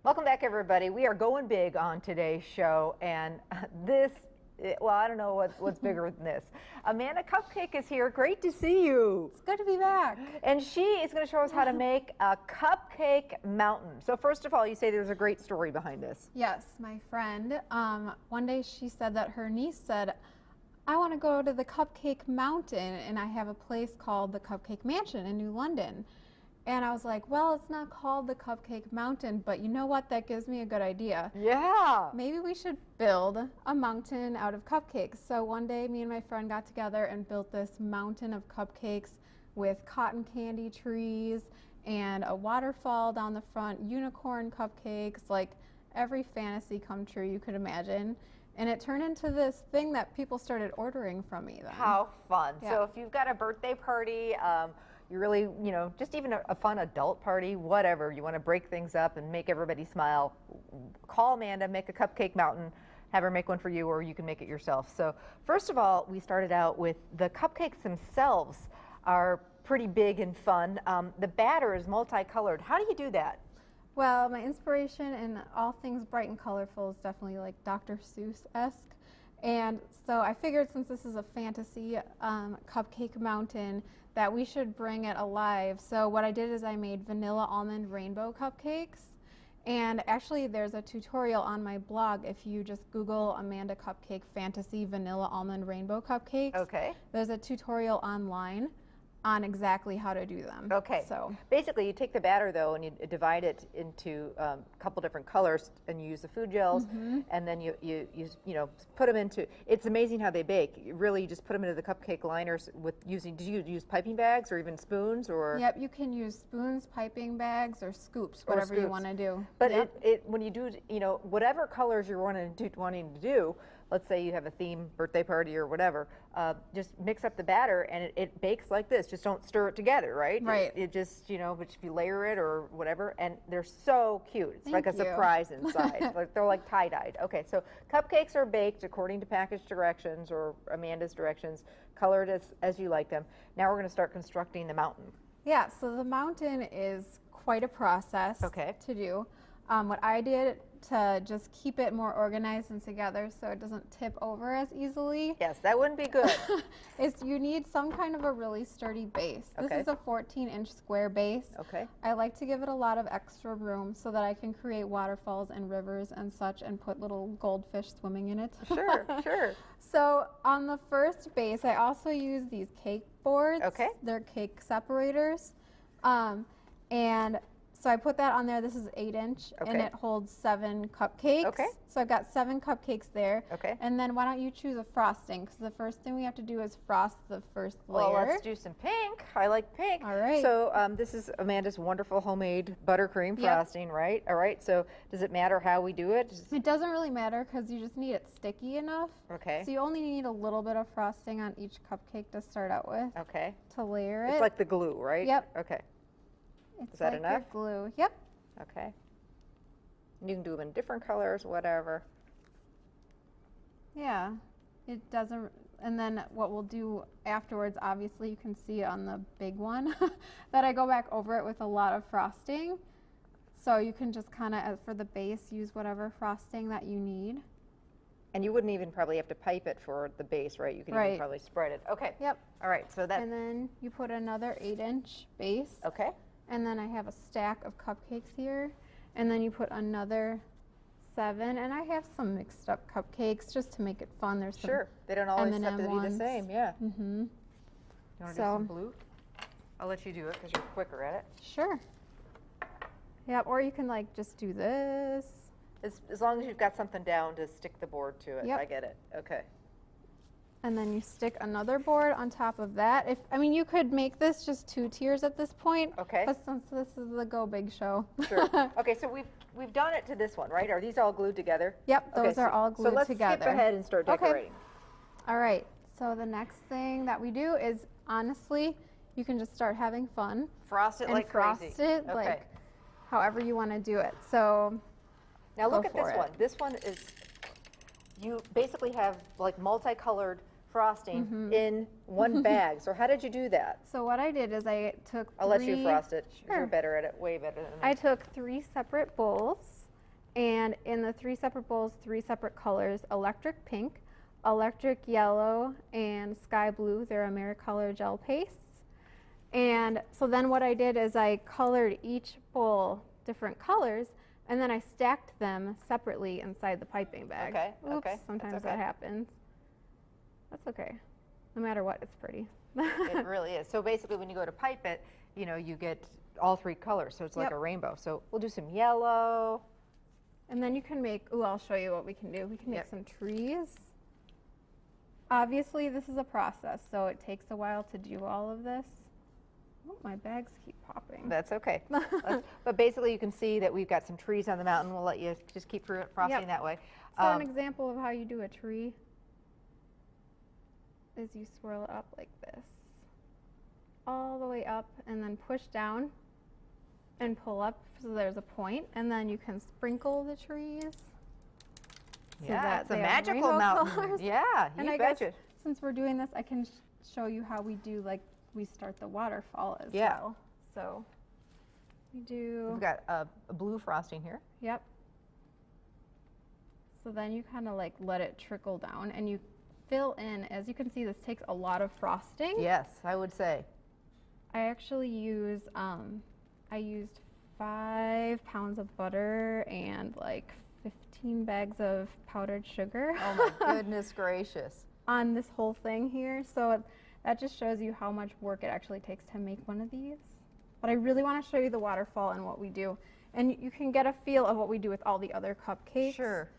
Welcome back, everybody. We are going big on today's show, and well, I don't know what's bigger than this. Amanda Cupcake is here. Great to see you. It's good to be back. And she is going to show us how to make a Cupcake Mountain. So first of all, you say there's a great story behind this. Yes, my friend, one day she said that her niece said, I want to go to the Cupcake Mountain, and I have a place called the Cupcake Mansion in New London. And I was like, well, it's not called the Cupcake Mountain, but you know what? That gives me a good idea. Yeah. Maybe we should build a mountain out of cupcakes. So one day, me and my friend got together and built this mountain of cupcakes with cotton candy trees and a waterfall down the front, unicorn cupcakes, like every fantasy come true you could imagine. And it turned into this thing that people started ordering from me then. How fun. Yeah. So if you've got a birthday party, you really, just even a fun adult party, whatever, you want to break things up and make everybody smile, call Amanda, make a Cupcake Mountain, have her make one for you, or you can make it yourself. So first of all, we started out with the cupcakes themselves are pretty big and fun. The batter is multicolored. How do you do that? Well, my inspiration in all things bright and colorful is definitely like Dr. Seuss-esque. And so I figured since this is a fantasy Cupcake Mountain that we should bring it alive. So what I did is I made vanilla almond rainbow cupcakes. And actually there's a tutorial on my blog if you just Google Amanda Cupcake Fantasy Vanilla Almond Rainbow Cupcakes. Okay. There's a tutorial online on exactly how to do them. Okay. So basically, you take the batter though, and you divide it into a couple different colors, and you use the food gels, and then you put them into. It's amazing how they bake. You just put them into the cupcake liners with using. Do you use piping bags or even spoons or? Yep, you can use spoons, piping bags, or scoops, whatever you want to do. But yep. when you do, whatever colors you're wanting to do. Let's say you have a theme birthday party or whatever, just mix up the batter and it bakes like this. Just don't stir it together, right? Right. It just, but if you layer it or whatever, and they're so cute. It's like a Thank you. surprise inside. They're like tie-dyed. Okay, so cupcakes are baked according to package directions or Amanda's directions, colored as you like them. Now we're going to start constructing the mountain. Yeah, so the mountain is quite a process to do. What I did to just keep it more organized and together so it doesn't tip over as easily. Yes, that wouldn't be good. is you need some kind of a really sturdy base. This is a 14-inch square base. Okay. I like to give it a lot of extra room so that I can create waterfalls and rivers and such and put little goldfish swimming in it. Sure, sure. So on the first base, I also use these cake boards. Okay. They're cake separators. And so I put that on there. This is 8-inch, and it holds 7 cupcakes. Okay. So I've got 7 cupcakes there. Okay. And then why don't you choose a frosting? Because the first thing we have to do is frost the first layer. Well, let's do some pink. I like pink. All right. So this is Amanda's wonderful homemade buttercream frosting, right? All right. So does it matter how we do it? It doesn't really matter because you just need it sticky enough. Okay. So you only need a little bit of frosting on each cupcake to start out with. Okay. To layer it. It's like the glue, right? Yep. Okay. It's Is that like enough? your glue. Yep. Okay. You can do them in different colors, whatever. Yeah. It doesn't, and then what we'll do afterwards, obviously you can see on the big one that I go back over it with a lot of frosting. So you can just kind of, for the base, use whatever frosting that you need. And you wouldn't even probably have to pipe it for the base, right? You can even probably spread it. Okay. Yep. All right. So that. And then you put another 8-inch base. Okay. And then I have a stack of cupcakes here. And then you put another 7. And I have some mixed up cupcakes just to make it fun. There's some They don't always M&M have to be the same. Yeah. Mm-hmm. You want to do some blue? I'll let you do it because you're quicker at it. Sure. Yeah, or you can like just do this. As long as you've got something down to stick the board to it. Yep. I get it. Okay. And then you stick another board on top of that. You could make this just 2 tiers at this point. Okay. But since this is the Go Big show. Sure. Okay, so we've done it to this one, right? Are these all glued together? Yep, those are all glued together. So let's skip ahead and start decorating. Okay. All right. So the next thing that we do is, honestly, you can just start having fun. Frost it like crazy. Frost it like however you want to do it. So now look at this one. This one is, you basically have like multicolored frosting in one bag. So how did you do that? So what I did is I took I'll let you frost it. Sure. You're better at it, way better than me. I took 3 separate bowls And in the 3 separate bowls, 3 separate colors: electric pink, electric yellow, and sky blue. They're Americolor gel pastes. And so then what I did is I colored each bowl different colors, and then I stacked them separately inside the piping bag. Okay, Oops, okay. sometimes that happens. That's okay. No matter what, it's pretty. It really is. So basically when you go to pipe it, you know, you get all 3 colors, so it's like a rainbow. So we'll do some yellow. And then you can make, I'll show you what we can do. We can make some trees. Obviously this is a process, so it takes a while to do all of this. Oh, my bags keep popping. That's okay. But basically you can see that we've got some trees on the mountain. We'll let you just keep frosting that way. So an example of how you do a tree is you swirl it up like this, all the way up, and then push down and pull up so there's a point, and then you can sprinkle the trees. Yeah, it's a magical mountain. Colors. Yeah, and you I betcha. guess since we're doing this, I can show you how we do, like, we start the waterfall as well. So we've got a blue frosting here. Yep. So then you kind of like let it trickle down, and you fill in. As you can see, this takes a lot of frosting. Yes, I would say. I actually used 5 pounds of butter and like 15 bags of powdered sugar. Oh my goodness gracious. On this whole thing here. So that just shows you how much work it actually takes to make one of these. But I really want to show you the waterfall and what we do. And you can get a feel of what we do with all the other cupcakes. Sure.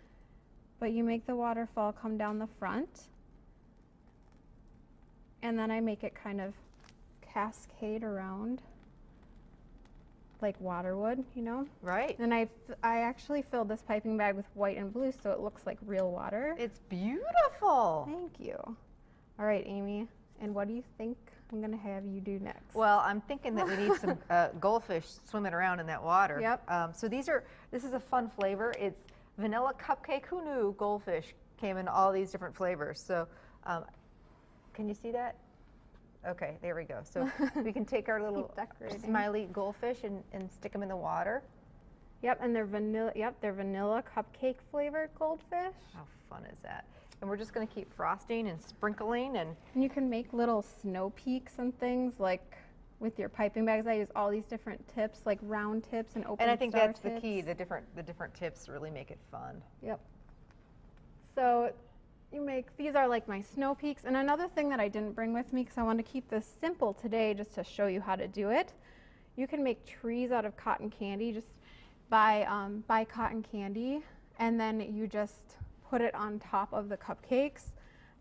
But you make the waterfall come down the front. And then I make it kind of cascade around like water would, you know? Right. And I actually filled this piping bag with white and blue so it looks like real water. It's beautiful. Thank you. All right, Amy. And what do you think I'm going to have you do next? Well, I'm thinking that we need some goldfish swimming around in that water. Yep. So this is a fun flavor. It's vanilla cupcake. Who knew goldfish came in all these different flavors? So can you see that? Okay, there we go. So we can take our little smiley goldfish and stick them in the water. Yep, and they're vanilla. Yep, they're vanilla cupcake flavored goldfish. How fun is that? And we're just going to keep frosting and sprinkling, and you can make little snow peaks and things like with your piping bags. I use all these different tips, like round tips and open. And I think that's tips. the key. The different tips really make it fun. Yep. So these are like my snow peaks. And another thing that I didn't bring with me, because I want to keep this simple today just to show you how to do it, you can make trees out of cotton candy. Just buy cotton candy, and then you just put it on top of the cupcakes,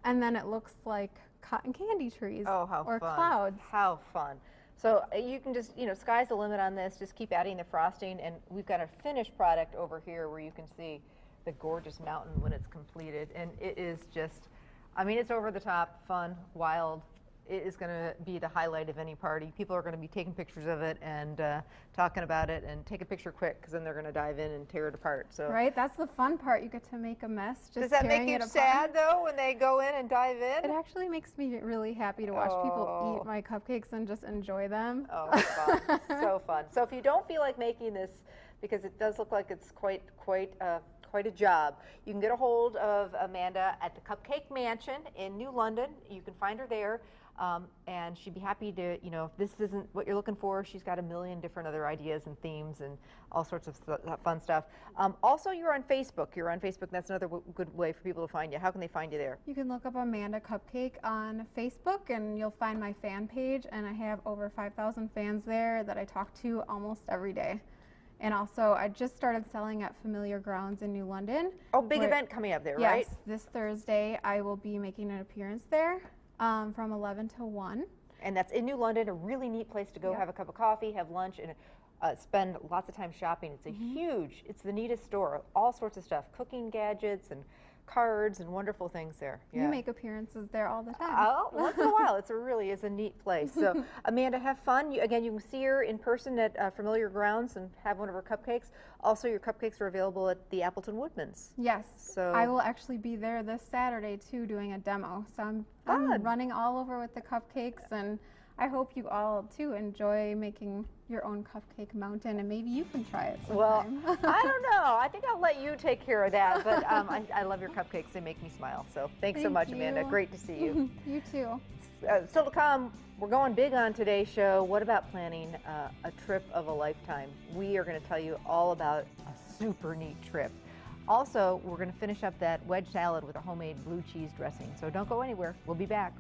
and then it looks like cotton candy trees. Oh, how or fun. Clouds. How fun. So you can just, sky's the limit on this. Just keep adding the frosting, and we've got a finished product over here where you can see the gorgeous mountain when it's completed. And it is just, it's over the top, fun, wild. It is going to be the highlight of any party. People are going to be taking pictures of it and talking about it, and take a picture quick because then they're going to dive in and tear it apart. So right, that's the fun part. You get to make a mess. Just does that make you sad though when they go in and dive in? It actually makes me really happy to watch people eat my cupcakes and just enjoy them. Oh, fun. So fun. So if you don't feel like making this, because it does look like it's quite a job, you can get a hold of Amanda at the Cupcake Mansion in New London. You can find her there. And she'd be happy to, if this isn't what you're looking for, she's got a million different other ideas and themes and all sorts of fun stuff. Also, you're on Facebook. That's another good way for people to find you. How can they find you there? You can look up Amanda Cupcake on Facebook, and you'll find my fan page. And I have over 5,000 fans there that I talk to almost every day. And also, I just started selling at Familiar Grounds in New London. Oh, big event coming up there, right? Yes, this Thursday I will be making an appearance there. From 11 to 1. And that's in New London, a really neat place to go have a cup of coffee, have lunch, and spend lots of time shopping. It's it's the neatest store, all sorts of stuff, cooking gadgets and cards and wonderful things there. Yeah. You make appearances there all the time. Once in a while. It really is a neat place. So Amanda, have fun. You can see her in person at Familiar Grounds and have one of her cupcakes. Also, your cupcakes are available at the Appleton Woodman's. Yes. So I will actually be there this Saturday too, doing a demo. So I'm running all over with the cupcakes, and I hope you all too enjoy making your own cupcake mountain, and maybe you can try it sometime. Well, I don't know. I think I'll let you take care of that. But I love your cupcakes. They make me smile. So thanks so much, Amanda. you. Great to see you. You too. Still to come, we're going big on today's show. What about planning a trip of a lifetime? We are going to tell you all about a super neat trip. Also, we're going to finish up that wedge salad with a homemade blue cheese dressing. So don't go anywhere. We'll be back.